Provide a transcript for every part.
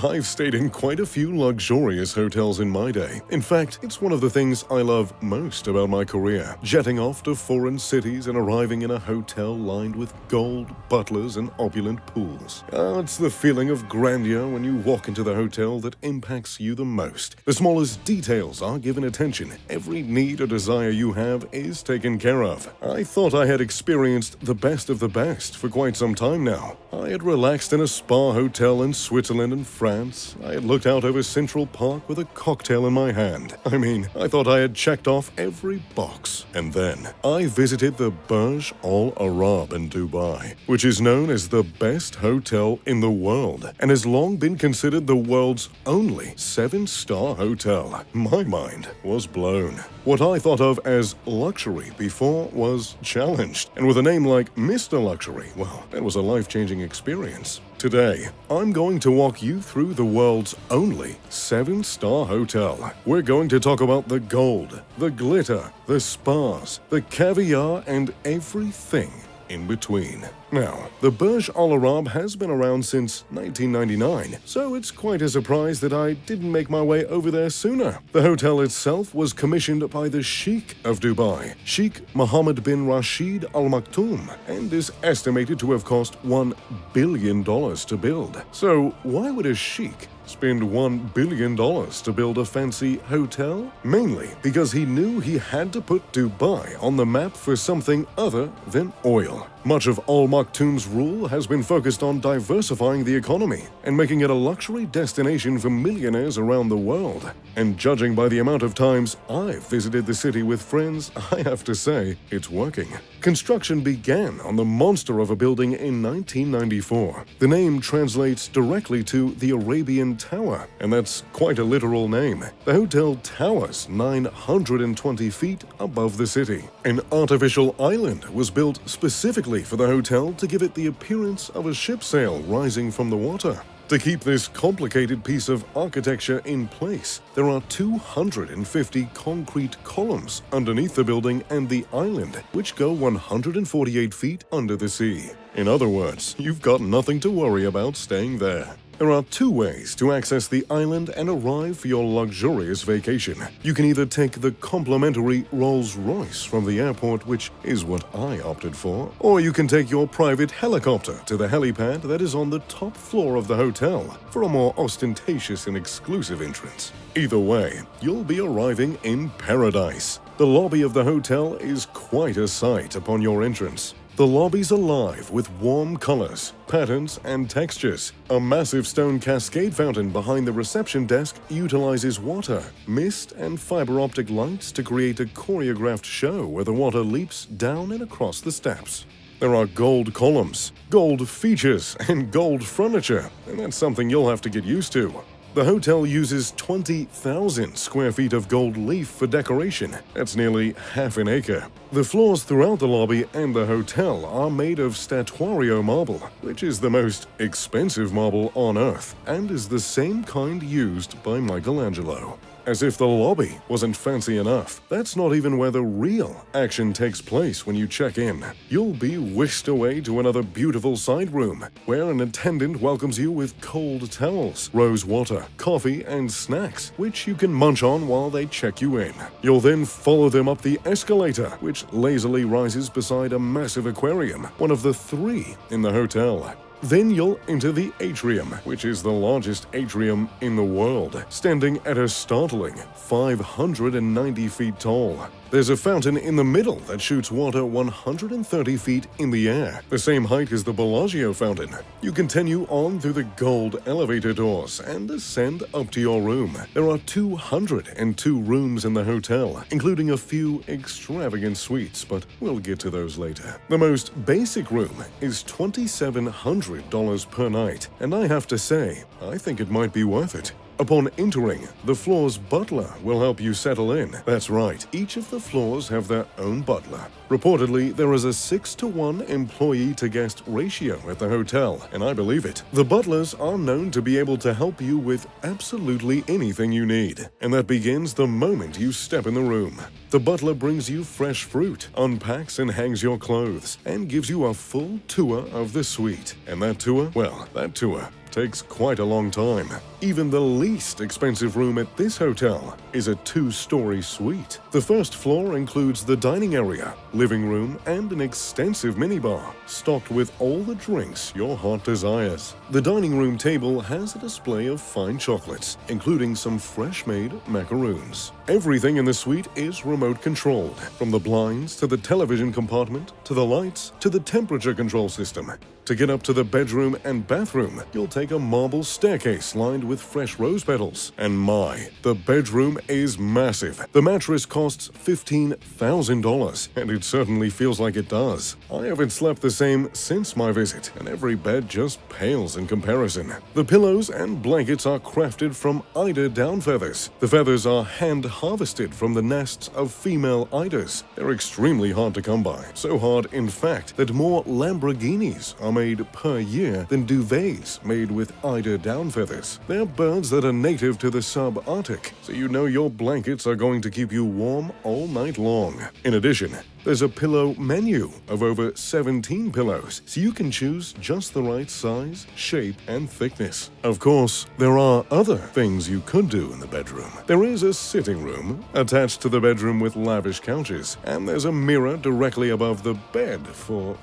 I've stayed in quite a few luxurious hotels in my day. In fact, it's one of the things I love most about my career, jetting off to foreign cities and arriving in a hotel lined with gold, butlers, and opulent pools. It's the feeling of grandeur when you walk into the hotel that impacts you the most. The smallest details are given attention. Every need or desire you have is taken care of. I thought I had experienced the best of the best for quite some time now. I had relaxed in a spa hotel in Switzerland and France. I had looked out over Central Park with a cocktail in my hand. I thought I had checked off every box. And then I visited the Burj Al Arab in Dubai, which is known as the best hotel in the world and has long been considered the world's only 7-star hotel. My mind was blown. What I thought of as luxury before was challenged. And with a name like Mr. Luxury, well, that was a life-changing experience. Today, I'm going to walk you through the world's only 7-star hotel. We're going to talk about the gold, the glitter, the spas, the caviar, and everything in between. Now, the Burj Al Arab has been around since 1999, so it's quite a surprise that I didn't make my way over there sooner. The hotel itself was commissioned by the Sheikh of Dubai, Sheikh Mohammed bin Rashid Al Maktoum, and is estimated to have cost $1 billion to build. So, why would a sheikh spend $1 billion to build a fancy hotel? Mainly because he knew he had to put Dubai on the map for something other than oil. Much of Al Maktoum's rule has been focused on diversifying the economy and making it a luxury destination for millionaires around the world. And judging by the amount of times I've visited the city with friends, I have to say, it's working. Construction began on the monster of a building in 1994. The name translates directly to the Arabian Tower, and that's quite a literal name. The hotel towers 920 feet above the city. An artificial island was built specifically for the hotel to give it the appearance of a ship sail rising from the water. To keep this complicated piece of architecture in place, there are 250 concrete columns underneath the building and the island, which go 148 feet under the sea. In other words, you've got nothing to worry about staying there. There are 2 ways to access the island and arrive for your luxurious vacation. You can either take the complimentary Rolls-Royce from the airport, which is what I opted for, or you can take your private helicopter to the helipad that is on the top floor of the hotel for a more ostentatious and exclusive entrance. Either way, you'll be arriving in paradise. The lobby of the hotel is quite a sight upon your entrance. The lobby's alive with warm colors, patterns, and textures. A massive stone cascade fountain behind the reception desk utilizes water, mist, and fiber optic lights to create a choreographed show where the water leaps down and across the steps. There are gold columns, gold features, and gold furniture, and that's something you'll have to get used to. The hotel uses 20,000 square feet of gold leaf for decoration. That's nearly half an acre. The floors throughout the lobby and the hotel are made of statuario marble, which is the most expensive marble on Earth, and is the same kind used by Michelangelo. As if the lobby wasn't fancy enough, that's not even where the real action takes place when you check in. You'll be whisked away to another beautiful side room, where an attendant welcomes you with cold towels, rose water, coffee, and snacks, which you can munch on while they check you in. You'll then follow them up the escalator, which lazily rises beside a massive aquarium, one of the 3 in the hotel. Then you'll enter the atrium, which is the largest atrium in the world, standing at a startling 590 feet tall. There's a fountain in the middle that shoots water 130 feet in the air, the same height as the Bellagio fountain. You continue on through the gold elevator doors and ascend up to your room. There are 202 rooms in the hotel, including a few extravagant suites, but we'll get to those later. The most basic room is $2,700 per night, and I have to say, I think it might be worth it. Upon entering, the floor's butler will help you settle in. That's right, each of the floors have their own butler. Reportedly, there is a 6-to-1 employee-to-guest ratio at the hotel, and I believe it. The butlers are known to be able to help you with absolutely anything you need, and that begins the moment you step in the room. The butler brings you fresh fruit, unpacks and hangs your clothes, and gives you a full tour of the suite. And that tour takes quite a long time. Even the least expensive room at this hotel is a 2-story suite. The first floor includes the dining area, living room, and an extensive minibar, stocked with all the drinks your heart desires. The dining room table has a display of fine chocolates, including some fresh-made macaroons. Everything in the suite is remote controlled, from the blinds to the television compartment, to the lights, to the temperature control system. To get up to the bedroom and bathroom, you'll take a marble staircase lined with fresh rose petals. And my, the bedroom is massive. The mattress costs $15,000, and it certainly feels like it does. I haven't slept the same since my visit, and every bed just pales in comparison. The pillows and blankets are crafted from eider down feathers. The feathers are hand-harvested from the nests of female eiders. They're extremely hard to come by. So hard, in fact, that more Lamborghinis are made per year than duvets made with eider down feathers. They're birds that are native to the subarctic, so you know your blankets are going to keep you warm all night long. In addition, there's a pillow menu of over 17 pillows, so you can choose just the right size, shape, and thickness. Of course, there are other things you could do in the bedroom. There is a sitting room attached to the bedroom with lavish couches, and there's a mirror directly above the bed for,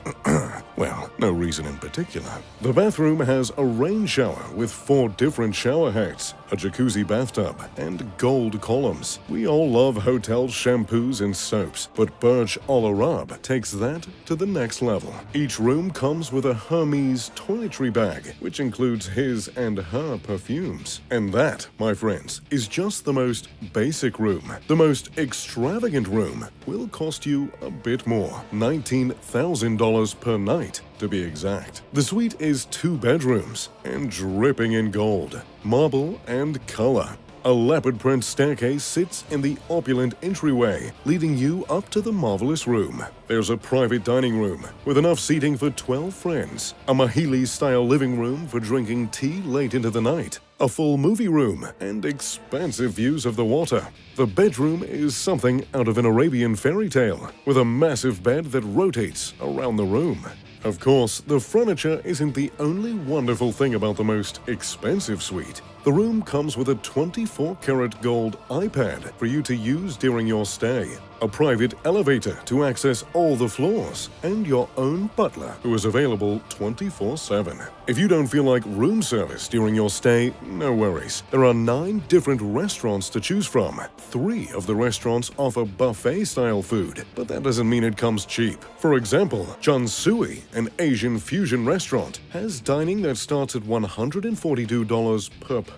well, no reason in particular. The bathroom has a rain shower with 4 different shower heads, a jacuzzi bathtub, and gold columns. We all love hotel shampoos and soaps, but Burj Al Arab takes that to the next level. Each room comes with a Hermes toiletry bag, which includes his and her perfumes. And that, my friends, is just the most basic room. The most extravagant room will cost you a bit more, $19,000 per night, to be exact. The suite is 2 bedrooms and dripping in gold, marble, and color. A leopard print staircase sits in the opulent entryway, leading you up to the marvelous room. There's a private dining room with enough seating for 12 friends, a Mahili-style living room for drinking tea late into the night, a full movie room, and expansive views of the water. The bedroom is something out of an Arabian fairy tale, with a massive bed that rotates around the room. Of course, the furniture isn't the only wonderful thing about the most expensive suite. The room comes with a 24-karat gold iPad for you to use during your stay, a private elevator to access all the floors, and your own butler who is available 24/7. If you don't feel like room service during your stay, no worries. There are 9 different restaurants to choose from. 3 of the restaurants offer buffet-style food, but that doesn't mean it comes cheap. For example, Chun Sui, an Asian fusion restaurant, has dining that starts at $142 per person.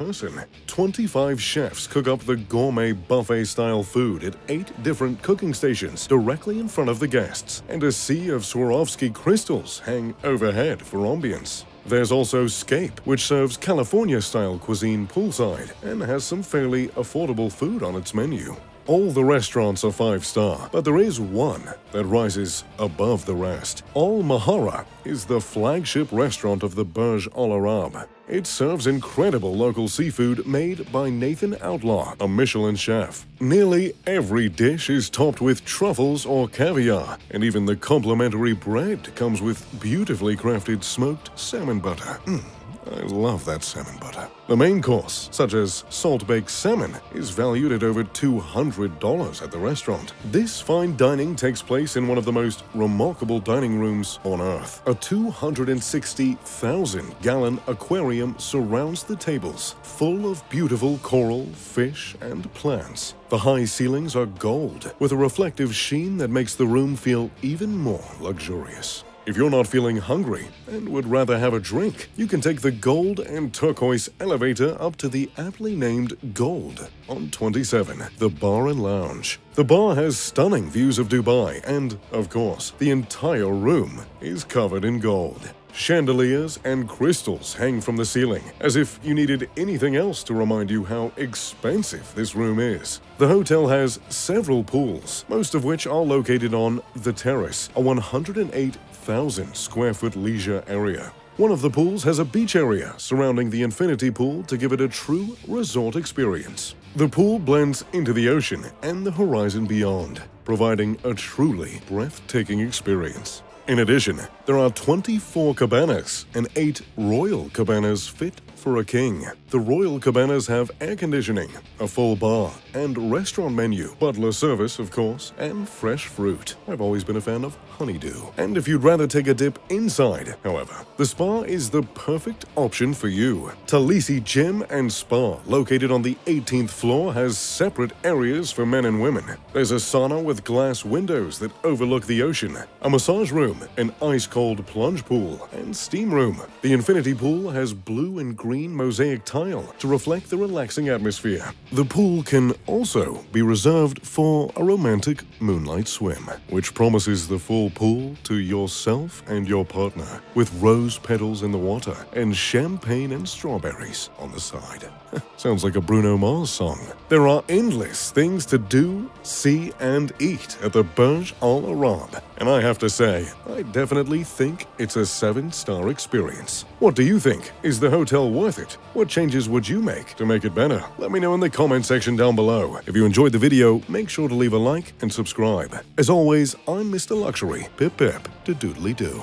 25 chefs cook up the gourmet buffet-style food at 8 different cooking stations directly in front of the guests, and a sea of Swarovski crystals hang overhead for ambience. There's also Scape, which serves California-style cuisine poolside and has some fairly affordable food on its menu. All the restaurants are 5-star, but there is one that rises above the rest. Al Mahara is the flagship restaurant of the Burj Al Arab. It serves incredible local seafood made by Nathan Outlaw, a Michelin chef. Nearly every dish is topped with truffles or caviar, and even the complimentary bread comes with beautifully crafted smoked salmon butter. I love that salmon butter. The main course, such as salt-baked salmon, is valued at over $200 at the restaurant. This fine dining takes place in one of the most remarkable dining rooms on Earth. A 260,000-gallon aquarium surrounds the tables, full of beautiful coral, fish, and plants. The high ceilings are gold, with a reflective sheen that makes the room feel even more luxurious. If you're not feeling hungry and would rather have a drink, you can take the gold and turquoise elevator up to the aptly named Gold on 27, the Bar and Lounge. The bar has stunning views of Dubai and, of course, the entire room is covered in gold. Chandeliers and crystals hang from the ceiling, as if you needed anything else to remind you how expensive this room is. The hotel has several pools, most of which are located on The Terrace, a 108,000-square-foot leisure area. One of the pools has a beach area surrounding the infinity pool to give it a true resort experience. The pool blends into the ocean and the horizon beyond, providing a truly breathtaking experience. In addition, there are 24 cabanas and 8 royal cabanas fit for a king. The royal cabanas have air conditioning, a full bar, and restaurant menu, butler service, of course, and fresh fruit. I've always been a fan of honeydew. And if you'd rather take a dip inside, however, the spa is the perfect option for you. Talisi Gym and Spa, located on the 18th floor, has separate areas for men and women. There's a sauna with glass windows that overlook the ocean, a massage room, an ice-cold plunge pool, and steam room. The infinity pool has blue and green mosaic tile to reflect the relaxing atmosphere. The pool can also be reserved for a romantic moonlight swim, which promises the full pool to yourself and your partner, with rose petals in the water and champagne and strawberries on the side. Sounds like a Bruno Mars song. There are endless things to do, see, and eat at the Burj Al Arab, and I have to say, I definitely think it's a 7-star experience. What do you think? Is the hotel worth it? What changes would you make to make it better? Let me know in the comment section down below. If you enjoyed the video, make sure to leave a like and subscribe. As always, I'm Mr. Luxury. Pip pip to doodly doo.